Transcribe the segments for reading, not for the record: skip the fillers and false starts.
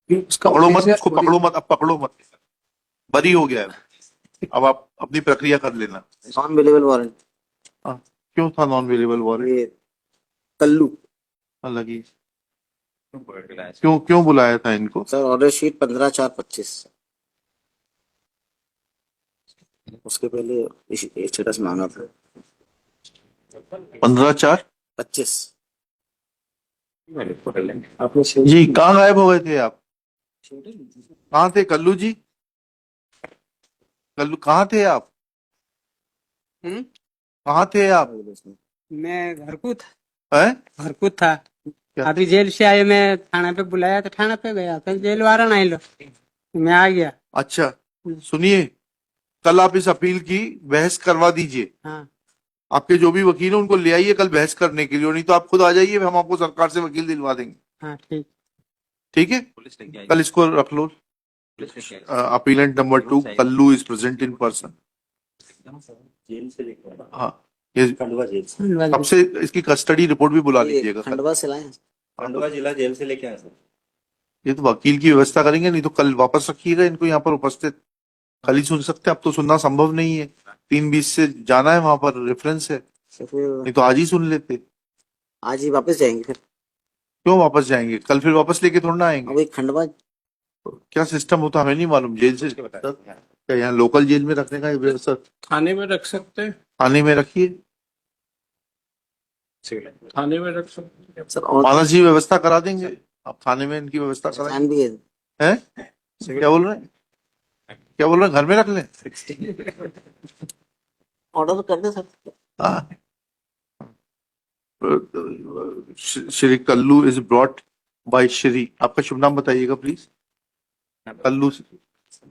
पकड़ो मत उसको, पकड़ो मत, अब पकड़ो मत, बरी हो गया है। अब आप अपनी प्रक्रिया कर लेना। Non available warrant. हाँ, क्यों था नॉन अवेलेबल वारंट? ये कल्लू अलग ही क्यों क्यों बुलाया था इनको? Sir, order sheet 15/4/25। उसके पहले स्टेटस मांगा था 15/4/25। 25। आपने जी कहाँ गायब हो गए थे आप? कहाँ थे कल्लू जी? कल्लू कहाँ थे आप? कहाँ थे आप? मैं घर को था। हैं? घर को था। क्या? अभी जेल से आए, मैं थाना पे बुलाया तो थाना पे गया, फिर जेल वारंट आई लो, मैं आ गया। अच्छा सुनिए, कल आप इस अपील की बहस करवा दीजिए। हाँ आपके जो भी वकील हैं उनको ले आइए कल बहस करने के लिए, नहीं तो आप खुद आ जाइए, हम आपको सरकार से वकील दिलवा देंगे। हाँ ठीक। ठीक है, कल इसको रख लो। Appellant number 2 Kallu is present in person. हाँ, ये कब से इसकी कस्टडी रिपोर्ट भी बुला लीजिएगा कल। खंडवा से लाए हैं। खंडवा जिला जेल से लेके आए सर। ये तो वकील की व्यवस्था करेंगे, नहीं तो कल वापस रखिएगा इनको यहाँ पर उपस्थित। कल ही सुन सकते हैं, अब तो सुनना संभव नहीं है। 3:20 से जाना है वहां पर, रेफरेंस है, तो फिर नहीं तो आज ही सुन लेते। आज ही वापस जाएंगे फिर। क्यों वापस जाएंगे? कल फिर वापस लेके थोड़ा ना आएंगे। अभी खंडवा क्या सिस्टम होता है हमें नहीं मालूम। जेल से क्या यहाँ लोकल जेल में रखने का व्यवस्था? थाने में रख सकते हैं, थाने में रखिए, थाने में रख सकते हैं। सर और मानस जी व्यवस्था करा देंगे, आप थाने में इनकी व्यवस्था कराएंगे। जान भी है। हैं? क्या बोल रहे हैं? क्या बोल रहे हैं? घर में रख लें? ऑर्डर कर दे सर। हाँ। Shri Kallu is brought by Shri, आपका शुभ नाम बताइएगा प्लीज। कल्लू,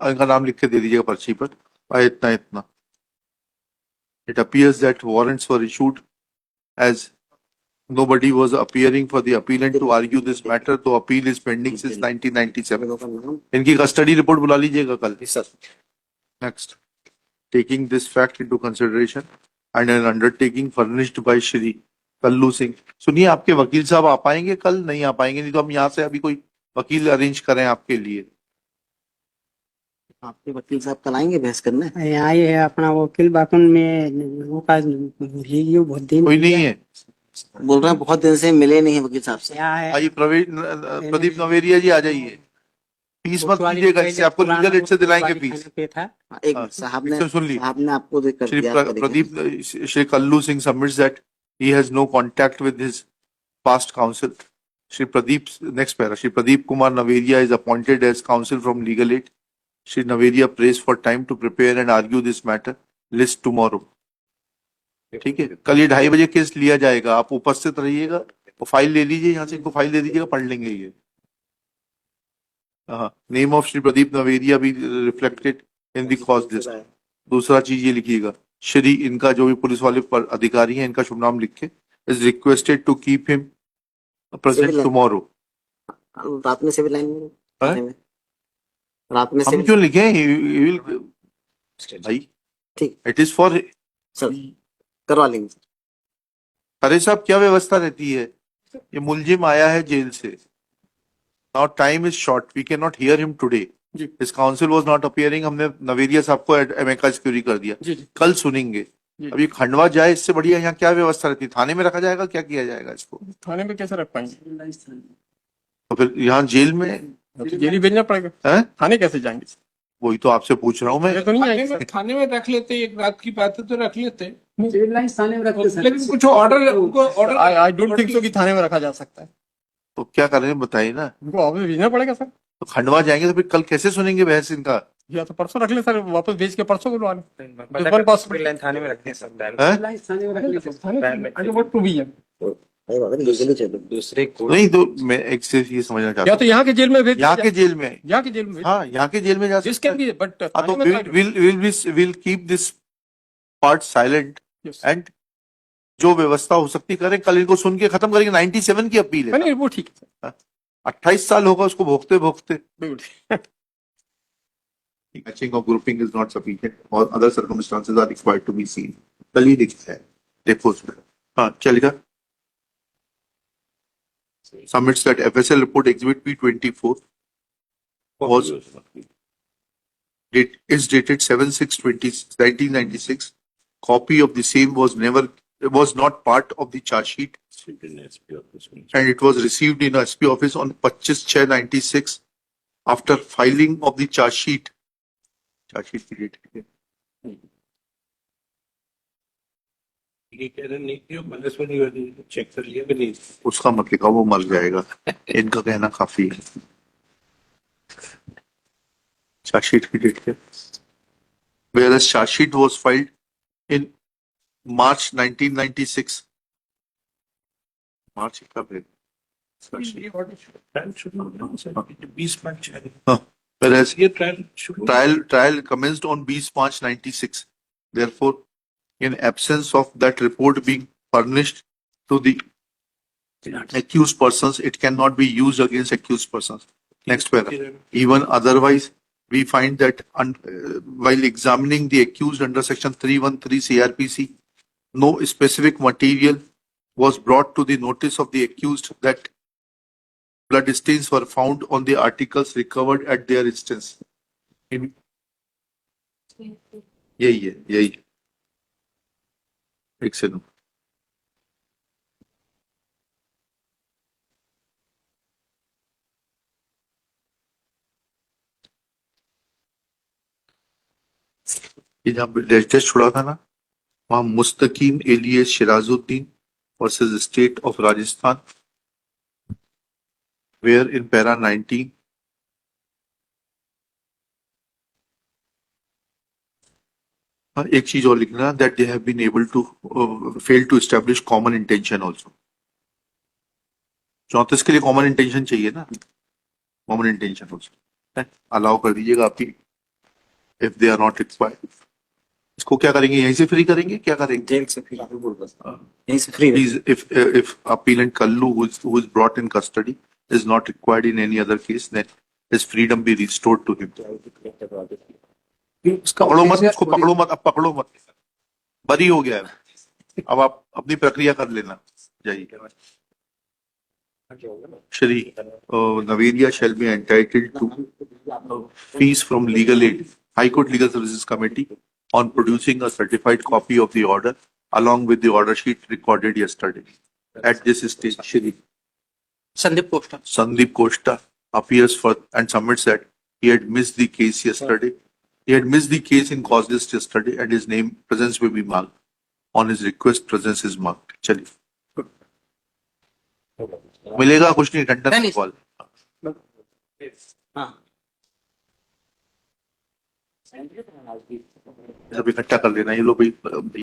इनका नाम लिख के दे दीजिएगा पर्ची पर। बाय इतना इतना। It appears that warrants were issued as nobody was appearing for the appellant to argue this matter, तो appeal is pending since 1997. इनकी कस्टडी रिपोर्ट बुला लीजिएगा कल। Next, taking this fact into consideration and an undertaking furnished by Shri Kullu Singh. सुनिए, आपके वकील साहब आ पाएंगे कल? नहीं आ पाएंगे, नहीं तो हम यहाँ से अभी कोई वकील अरेंज करें आपके लिए। आपके वकील साहब कल आएंगे बहस करने। यहाँ ये है अपना वकील बाकुन में वो का रिव्यू बहुत दिन कोई नहीं है? बोल रहे हैं बहुत दिन से मिले नहीं है वकील साहब से। यहाँ है। आइए प्रदीप नवेरिया जी आ जाइए। फीस मत कीजिएगा, इससे आपको लीगल एड से दिलाएंगे फीस। पे था। हाँ, एक मिनट, साहब ने सुन ली। साहब ने आपको देख कर श्री दिया Pradeep, Shri Kullu Singh submits that he has no contact with his past counsel. Shri Pradeep, next para, Shri Pradeep Kumar Naveria is appointed as counsel from Legal Aid. Shri Naveria prays for time to prepare and argue this matter. List tomorrow. ठीक है, कल ये 2:30 बजे case लिया जाएगा, आप उपस्थित रहिएगा। वो फाइल ले लीजिए यहाँ से, इनको फाइल दे दीजिएगा, पढ़ लेंगे ये। हाँ, नेम ऑफ श्री प्रदीप नवेरिया भी reflected in the cause list. दूसरा चीज ये लिखिएगा, श्री, इनका जो भी पुलिस वाले अधिकारी हैं इनका शुभ नाम लिख के, is requested to keep him present tomorrow. रात में सिविल लाइन में रात में हम क्यों लिखे? भाई ठीक, इट इज फॉर सर करवा लेंगे। अरे साहब, क्या व्यवस्था रहती है? ये मुलजिम आया है जेल से, now time is short, we can not hear him today. His counsel was not appearing, हमने नवेरिया साहब को एमेका सिक्योरिटी कर दिया। कल सुनेंगे। अभी खंडवा जाए, इससे बढ़िया यहाँ क्या व्यवस्था रहती है? थाने में रखा जाएगा? क्या किया जाएगा इसको? थाने में कैसे रख पाएंगे? तो फिर यहाँ जेल में जेल ही भेजना पड़ेगा। है? थाने कैसे जाएंगे? वही तो आपसे पूछ रहा हूँ मैं। तो नहीं आएंगे। थाने में रख लेते, एक रात की बात है तो रख लेते, लेकिन कुछ order I don't think so कि थाने में रखा जा सकता है। तो क्या करें बताइए ना। उनको ऑफिस भेजना पड़ेगा सर। तो खंडवा जाएंगे तो फिर कल कैसे सुनेंगे बहस इनका? या तो परसों रख ले सर, वापस भेज के परसों बुलवा लें। थाने में रखते हैं दूसरे को नहीं तो मैं एक से ये समझना चाहता या हूँ, तो यहाँ के जेल में भेज, यहाँ के जेल में, यहाँ के जेल में, हाँ यहाँ के जेल में जा जिस सकते कैन हैं। बी, बट हाँ तो will keep this part silent and जो व्यवस्था हो सकती करें। कल इनको सुन के खत्म करेंगे। 97 की अपील है, नहीं वो ठीक है। 28 साल होगा उसको भोगते भोगते। बिल्कुल। Matching of grouping is not sufficient or other circumstances are required to be seen. कल ही दिखता है, देखो उसमें। हाँ चलेगा। Submits that FSL report exhibit P24 was is dated 7/6/1996. Copy of the same was not part of the charge sheet, and it was received in SP office on 25/6/96 after filing of the charge sheet. Charge sheet की date है। Check कर लिया कि नहीं उसका मत लिखा, वो मर जाएगा। इनका कहना काफी है। चार्ज शीट की डेट है। Whereas charge sheet was filed in March 1996. March कब है? हाँ, whereas trial commenced on 20 March 96. Therefore, in absence of that report being furnished to the accused persons, it cannot be used against accused persons. Next paragraph. Even otherwise, we find that while examining the accused under section 313 CRPC, no specific material was brought to the notice of the accused that blood stains were found on the articles recovered at their instance. यही है। एक second. ये जहाँ test छोड़ा था ना, वहाँ Mustakim alias Shirajuddin versus state of Rajasthan, where in para 19 एक चीज और लिखना, that they have been able to fail to establish common intention also. 34 के लिए कॉमन इंटेंशन चाहिए ना, कॉमन इंटेंशन आल्सो अलाउ कर दीजिएगा आपकी, if they are not required. इसको क्या करेंगे, यहीं से फ्री करेंगे, क्या करेंगे? जेल से फ्री यहीं से free Please, if appellant Kallu, who is brought in custody, is not required in any other case, then his freedom be restored to him. पकड़ो मत उसको, पकड़ो मत, अब पकड़ो मत, बरी हो गया है, अब आप अपनी प्रक्रिया कर लेना, जाइए। Shri Navedia shall be entitled to fees from legal aid, High Court Legal Services Committee, on producing a certified copy of the order along with the order sheet recorded yesterday. At this stage, Shri Sandeep Costa appears for and submits that he had missed the case yesterday. He had missed the case in cause list yesterday, and his name presence will be marked. On his request, presence is marked. चलिए, मिलेगा कुछ नहीं, Tandon call सब इकट्ठा कर लेना, ये लोग भी